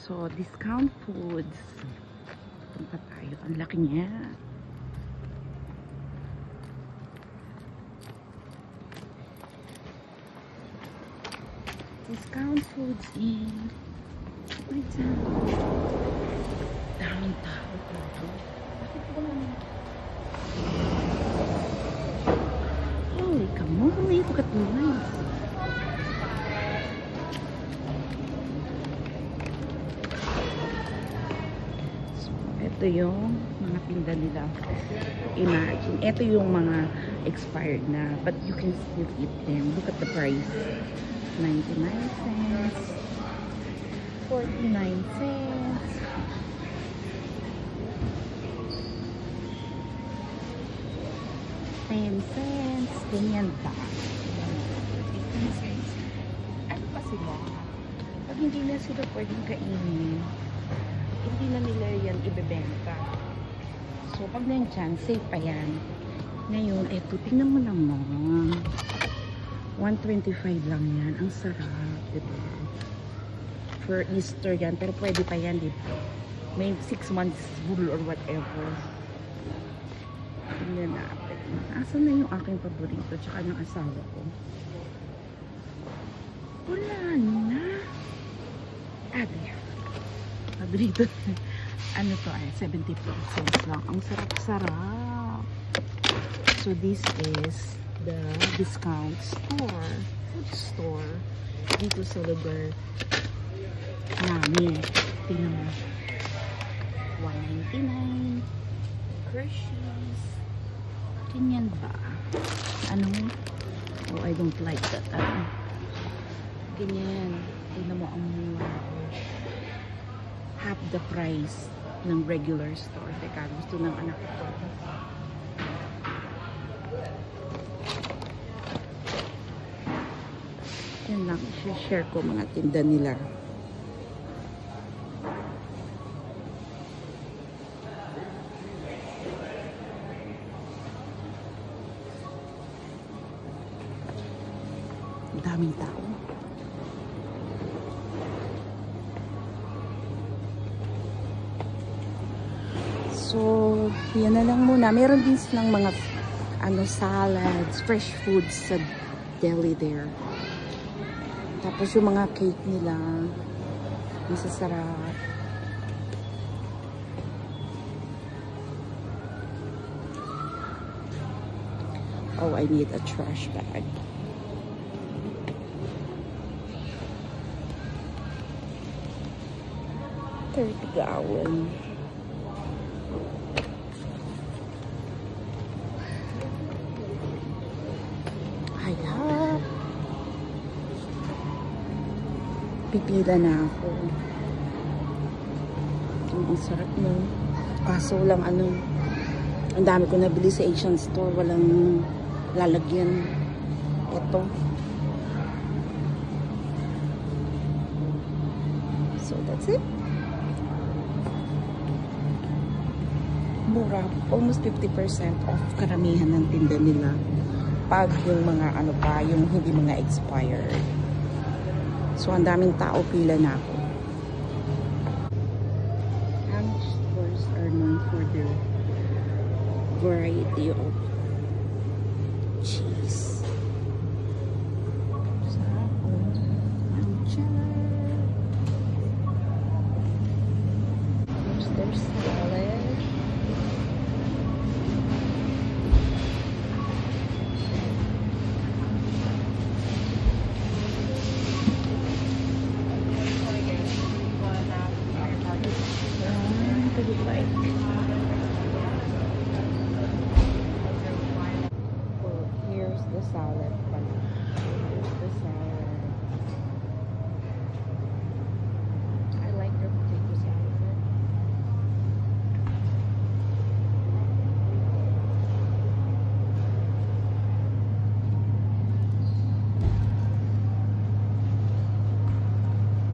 So, discount foods. Punta tayo. Ang laki niya. Discount foods in daming tao dito. Bakit ba naman? Holy kamoy, pagkatuloy. So, ito yung mga tinda nila. Imagine, ito yung mga expired na, but you can still eat them. Look at the price. 99 cents, 49 cents, 10 cents, ganyan pa. 15 cents. Ano pa sila? Pag hindi na sila pwedeng kainin, hindi na nila yan ibebenta. So, pag nandiyan, safe pa yan. Ngayon, eto, tingnan mo naman. 125 lang yan. Ang sarap, diba? For Easter yan. Pero pwede pa yan, diba? May 6 months rule or whatever. Tingnan natin. Asan na yung aking paborito? Tsaka ng asawa ko. Wala na. There. Paborito. Ano to ay? 74 cents lang. Ang sarap-sarap. So, this is the discount store, food store dito sa lugar namin. Tingnan mo, 199 Hershey's. Ganyan ba? Ano? Oh, I don't like that. Ganyan. Tingnan mo ang mura. Half the price ng regular store. Teka, gusto ng anak ko. Yan lang, share ko mga tinda nila. Ang daming tao. So, yan na lang muna. Meron din silang mga salads, fresh foods sa deli there. Tapos yung mga cake nila, masasarap. Oh, I need a trash bag. $30. Hayap. Pipila na ako. Ang sarap nun. Kaso lang ang dami ko nabili sa Asian store. Walang lalagyan. Ito. So that's it. Mura. Almost 50% off karamihan ng tinda nila. Pag yung mga yung hindi mga expired. So, ang daming tao, pila na ako. Hamish stores are known for their variety of